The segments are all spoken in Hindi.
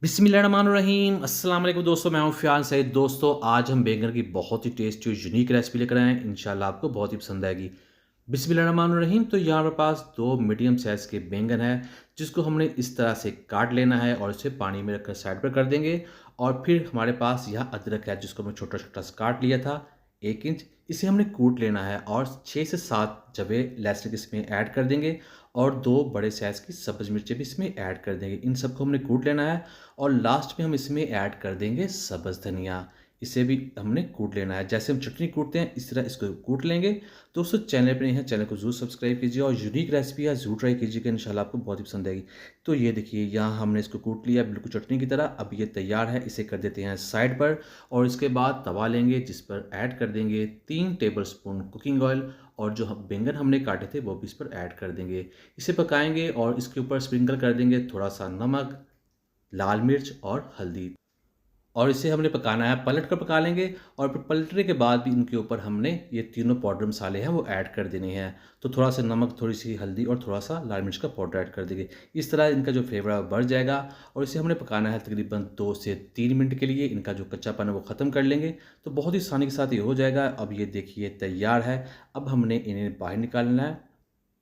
बिस्मिल्लाहिर्रहमानिर्रहीम अस्सलाम वालेकुम दोस्तों, मैं हूं फ़ियान सईद। दोस्तों आज हम बैंगन की बहुत ही टेस्टी और यूनिक रेसिपी लेकर आए हैं। इंशाल्लाह आपको बहुत ही पसंद आएगी। बिस्मिल्लाहिर्रहमानिर्रहीम। तो यहाँ हमारे पास दो मीडियम साइज़ के बैंगन है, जिसको हमने इस तरह से काट लेना है और इसे पानी में रखकर साइड पर कर देंगे। और फिर हमारे पास यहाँ अदरक है, जिसको हमने छोटा छोटा सा काट लिया था 1 इंच। इसे हमने कूट लेना है और 6 से 7 जबे लहसुन इसमें ऐड कर देंगे और 2 बड़े साइज़ की सब्ज़ मिर्चें भी इसमें ऐड कर देंगे। इन सबको हमने कूट लेना है और लास्ट में हम इसमें ऐड कर देंगे सब्ज़ धनिया। इसे भी हमने कूट लेना है। जैसे हम चटनी कूटते हैं इस तरह इसको कूट लेंगे। दोस्तों चैनल पे नए हैं, चैनल को ज़रूर सब्सक्राइब कीजिए और यूनिक रेसिपी है ज़रूर ट्राई कीजिएगा, इंशाल्लाह आपको बहुत ही पसंद आएगी। तो ये देखिए यहाँ हमने इसको कूट लिया बिल्कुल चटनी की तरह। अब ये तैयार है, इसे कर देते हैं साइड पर। और इसके बाद तवा लेंगे जिस पर ऐड कर देंगे 3 टेबलस्पून कुकिंग ऑयल और जो हम बैंगन हमने काटे थे वो भी इस पर ऐड कर देंगे। इसे पकाएंगे और इसके ऊपर स्प्रिंकल कर देंगे थोड़ा सा नमक, लाल मिर्च और हल्दी। और इसे हमने पकाना है, पलट कर पका लेंगे। और फिर पलटने के बाद भी इनके ऊपर हमने ये तीनों पाउडर मसाले हैं वो ऐड कर देने हैं। तो थोड़ा सा नमक, थोड़ी सी हल्दी और थोड़ा सा लाल मिर्च का पाउडर ऐड कर देंगे। इस तरह इनका जो फ्लेवर है वो बढ़ जाएगा। और इसे हमने पकाना है तकरीबन 2 से 3 मिनट के लिए। इनका जो कच्चापन है वो ख़त्म कर लेंगे। तो बहुत ही आसानी के साथ ये हो जाएगा। अब ये देखिए तैयार है। अब हमने इन्हें बाहर निकालना है।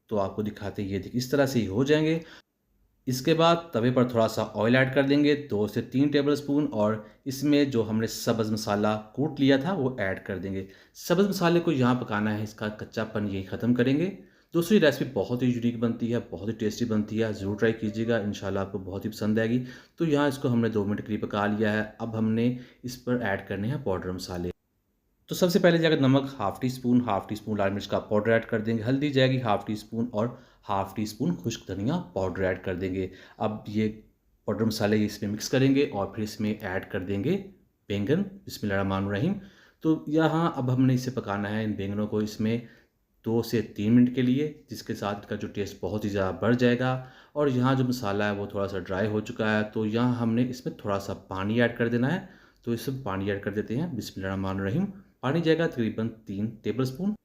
तो आपको दिखाते हैं, ये देखिए इस तरह से ही हो जाएंगे। इसके बाद तवे पर थोड़ा-सा ऑयल ऐड कर देंगे 2 से 3 टेबलस्पून और इसमें जो हमने सब्ज़ मसाला कूट लिया था वो ऐड कर देंगे। सब्ज़ मसाले को यहाँ पकाना है, इसका कच्चापन यही ख़त्म करेंगे। दोस्तों ये रेसिपी बहुत ही यूनिक बनती है, बहुत ही टेस्टी बनती है, ज़रूर ट्राई कीजिएगा, इंशाल्लाह आपको बहुत ही पसंद आएगी। तो यहाँ इसको हमने 2 मिनट के लिए पका लिया है। अब हमने इस पर ऐड करने हैं पाउडर मसाले। तो सबसे पहले जाकर नमक हाफ़ टी स्पून लाल मिर्च का पाउडर ऐड कर देंगे, हल्दी जाएगी हाफ़ टी स्पून और हाफ़ टी स्पून खुश्क धनिया पाउडर ऐड कर देंगे। अब ये पाउडर मसाले इसमें मिक्स करेंगे और फिर इसमें ऐड कर देंगे बैंगन। बिस्मिल्लाहिर्रहमानिर्रहीम। तो यहाँ अब हमने इसे पकाना है इन बैंगनों को इसमें 2 से 3 मिनट के लिए, जिसके साथ इसका जो टेस्ट बहुत ही ज़्यादा बढ़ जाएगा। और यहाँ जो मसाला है वो थोड़ा-सा ड्राई हो चुका है, तो यहाँ हमने इसमें थोड़ा-सा पानी ऐड कर देना है। तो इसमें पानी ऐड कर देते हैं। बिस्मिल्लाहिर्रहमानिर्रहीम। पानी जाएगा तकरीबन 3 टेबलस्पून।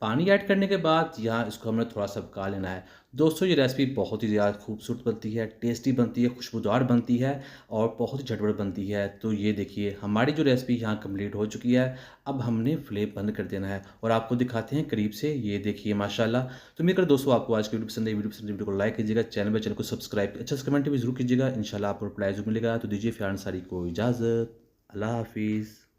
पानी ऐड करने के बाद यहाँ इसको हमने थोड़ा-सा पका लेना है। दोस्तों ये रेसिपी बहुत ही ज़्यादा खूबसूरत बनती है, टेस्टी बनती है, खुशबूदार बनती है और बहुत ही झटपट बनती है। तो ये देखिए हमारी जो रेसिपी यहाँ कंप्लीट हो चुकी है। अब हमने फ्लेम बंद कर देना है और आपको दिखाते हैं करीब से। ये देखिए माशाल्लाह। तो उम्मीद करता हूँ दोस्तों आपको आज की वीडियो पसंद आई। वीडियो को लाइक कीजिएगा, चैनल को सब्सक्राइब, अच्छा सा कमेंट भी ज़रूर कीजिएगा। इंशाल्लाह आपको रिप्लाई ज़रूर मिलेगा। तो दीजिए फ़ियान अंसारी को इजाज़त। अल्लाह हाफ़िज़।